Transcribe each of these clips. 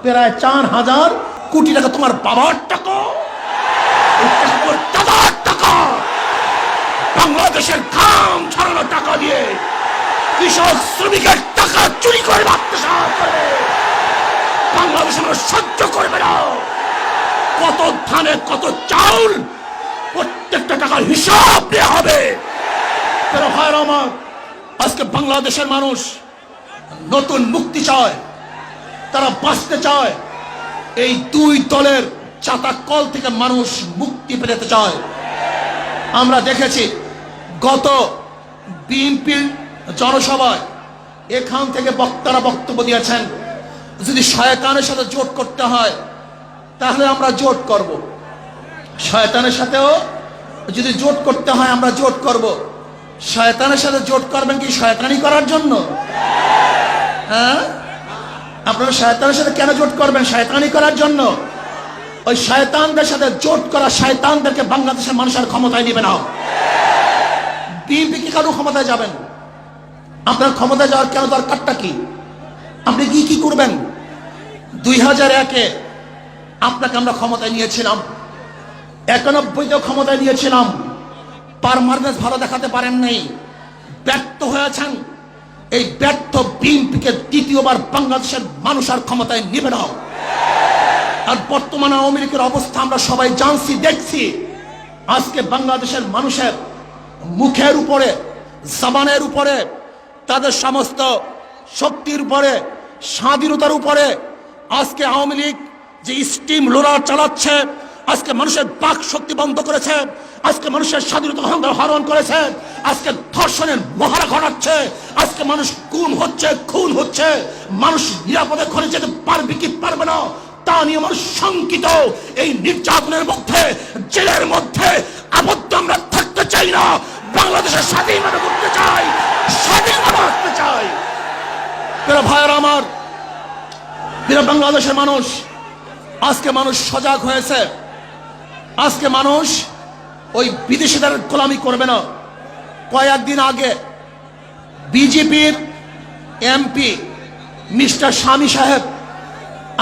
প্রায় 4,000 কোটি টাকা তোমার বাবার টাকা, দাদার টাকা, বাংলাদেশের ঘাম ছড়ানো টাকা দিয়ে কৃষক শ্রমিকের টাকা চুরি করে আত্মসাৎ করে বাংলাদেশের মানুষ সহ্য করবে না। কত ধানে কত চাউল, প্রত্যেকটা টাকার হিসাব দেওয়া হবে। ভাইরা আমার, আজকে বাংলাদেশের মানুষ নতুন মুক্তি চায়, তারা বাঁচতে চায়। এই দুই দলের চাতাকল থেকে মানুষ মুক্তি পেতে চায়। আমরা দেখেছি গত বিএনপির জনসভায় এখান থেকে বক্তারা বক্তব্য দিয়েছেন, যদি শয়তানের সাথে জোট করতে হয় তাহলে আমরা জোট করব, শয়তানের সাথেও যদি জোট করতে হয় আমরা জোট করব। শয়তানের সাথে জোট করবেন কি শয়তানি করার জন্য? হ্যাঁ, আপনারা শয়তানের সাথে কেন জোট করবেন? শয়তানি করার জন্য। ওই শয়তানদের সাথে জোট করা শয়তানদেরকে বাংলাদেশের মানুষের ক্ষমতায় নেবে না। বিএনপি কি কারো ক্ষমতায় যাবেন? আপনার ক্ষমতায় যাওয়ার কেন দরকারটা কি? আপনি কি কি করবেন? 2001-এ আপনাকে আমরা ক্ষমতায় নিয়েছিলাম, 91-তেও ক্ষমতায় নিয়েছিলাম, পারমানেন্স ভালো দেখাতে পারেন নাই, ব্যর্থ হয়েছেন। এই ব্যর্থ বিএনপিকে দ্বিতীয়বার বাংলাদেশের মানুষ আর ক্ষমতায় নেবে না। আর বর্তমানে আওয়ামী লীগের অবস্থা আমরা সবাই জানছি, দেখছি। আজকে বাংলাদেশের মানুষের মুখের উপরে, জবানের উপরে, তাদের সমস্ত শক্তির উপরে, স্বাধীনতার উপরে আজকে আওয়ামী লীগ যে স্টিম রোলার চালাচ্ছে, আজকে মানুষের বাক শক্তি বন্ধ করেছে, আজকে মানুষের স্বাধীনতা হরণ করেছে, আজকে ধর্ষণের মহড়া ঘটাচ্ছে, আজকে মানুষ গুম হচ্ছে, খুন হচ্ছে, মানুষ নিরাপদে ঘরে যেতে পারবে কি পারবে না তা নিয়ে মানুষ শঙ্কিত। এই নির্যাতনের মধ্যে, জেলের মধ্যে আবদ্ধ আমরা থাকতে চাই না। বাংলাদেশের স্বাধীনতা করতে চাই, স্বাধীনতা বাঁচতে চাই। প্রিয় ভাইয়েরা আমার, প্রিয় বাংলাদেশের মানুষ, আজকে মানুষ সজাগ হয়েছে। আজকে মানুষ ওই বিদেশিদের গোলামি করবে না। কয়েকদিন আগে বিজেপির এমপি মিস্টার শামী সাহেব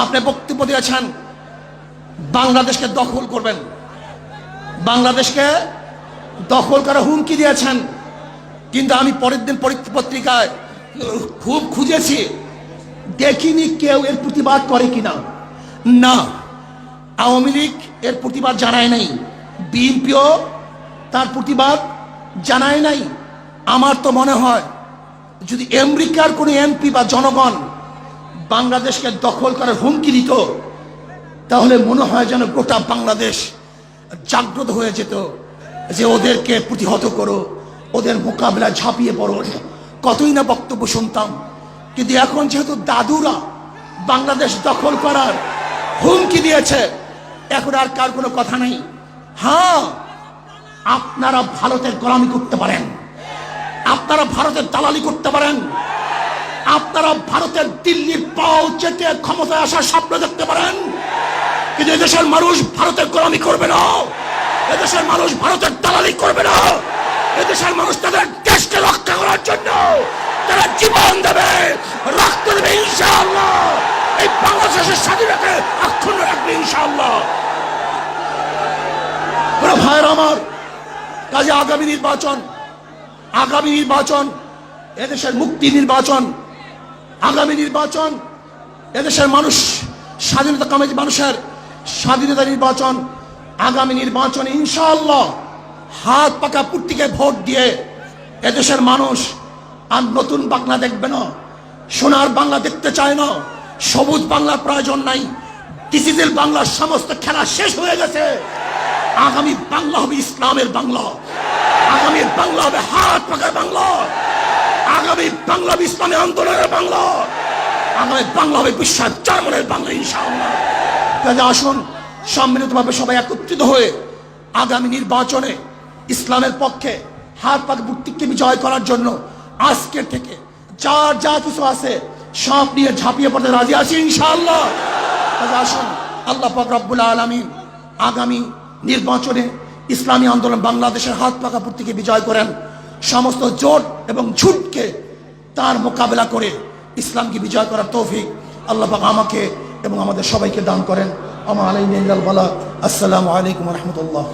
আপনি বক্তব্য দিয়েছেন, বাংলাদেশকে দখল করবেন, বাংলাদেশকে দখল করার হুমকি দিয়েছেন। কিন্তু আমি পরের দিন পত্রিকায় খুব খুঁজেছি, দেখিনি কেউ এর প্রতিবাদ করে কিনা। না, আওয়ামী লীগ এর প্রতিবাদ জানায় নাই, বিএনপিও তার প্রতিবাদ জানায় নাই। আমার তো মনে হয় যদি আমেরিকার কোনো এমপি বা জনগণ বাংলাদেশকে দখল করার হুমকি দিত, তাহলে মনে হয় যেন গোটা বাংলাদেশ জাগ্রত হয়ে যেত যে ওদেরকে প্রতিহত করো, ওদের মোকাবেলায় ঝাঁপিয়ে পড়ো। কতই না বক্তব্য শুনতাম। কিন্তু এখন যেহেতু দাদুরা বাংলাদেশ দখল করার হুমকি দিয়েছে, এখন আর কার কোনো কথা নেই। হ্যাঁ, আপনারা ভারতের গোলামি করতে পারেন, আপনারা ভারতের দালালি করতে পারেন, আপনারা ভারতের দিল্লির পাও চেটে ক্ষমতায় আসার স্বপ্ন দেখতে পারেন, কিন্তু এদেশের মানুষ ভারতের গোলামি করবে না, এদেশের মানুষ ভারতের দালালি করবে না। এদেশের মানুষ তাদের দেশকে রক্ষা করার জন্য তারা জীবন দেবে, রক্ত দেবে ইনশাআল্লাহ। এই বাংলাদেশের স্বাধীনতাকে অক্ষুণ্ণ রাখবে ইনশাআল্লাহ। ভাইয়ের আমার, কাজে আগামী নির্বাচন এদেশের মুক্তি নির্বাচন, আগামী নির্বাচন এদেশের মানুষ স্বাধীনতা কামী মানুষের স্বাধীনতা নির্বাচন। আগামী নির্বাচনে ইনশাআল্লাহ হাত পাকা প্রতীকে ভোট দিয়ে এদেশের মানুষ আর নতুন বাংলা দেখবে না, সোনার বাংলা দেখতে চায় না, সবুজ বাংলার প্রয়োজন নাই। ডিজিটাল বাংলার সমস্ত খেলা শেষ হয়ে গেছে। আগামী বাংলা হবে ইসলামের বাংলা, আগামী বাংলা হবে হাত পাকার বাংলা, আগামী বাংলা হবে ইসলামী আন্দোলনের বাংলা, আগামী বাংলা হবে বিশ্বাস জার্মানের বাংলা ইনশাআল্লাহ। কাজে আসুন সম্মিলিতভাবে সবাই একত্রিত হয়ে আগামী নির্বাচনে ইসলামের পক্ষে হাত পাকা প্রতীককে বিজয় করার জন্য আজকের থেকে যার যা কিছু আছে সব নিয়ে ঝাঁপিয়ে পড়তে রাজি আছি ইনশাআল্লাহ। আসুন আল্লাহ পাক রব্বুল আলামিন আগামী নির্বাচনে ইসলামী আন্দোলন বাংলাদেশের হাত পাকা প্রতীকে বিজয় করেন। সমস্ত জোট এবং ঝুটকে তার মোকাবেলা করে ইসলামকে বিজয় করার তৌফিক আল্লাহ পাক আমাকে এবং আমাদের সবাইকে দান করেন। আমা আলাইনা ইল্লাল বালাগ। আসসালামু আলাইকুম ওয়া রাহমাতুল্লাহ।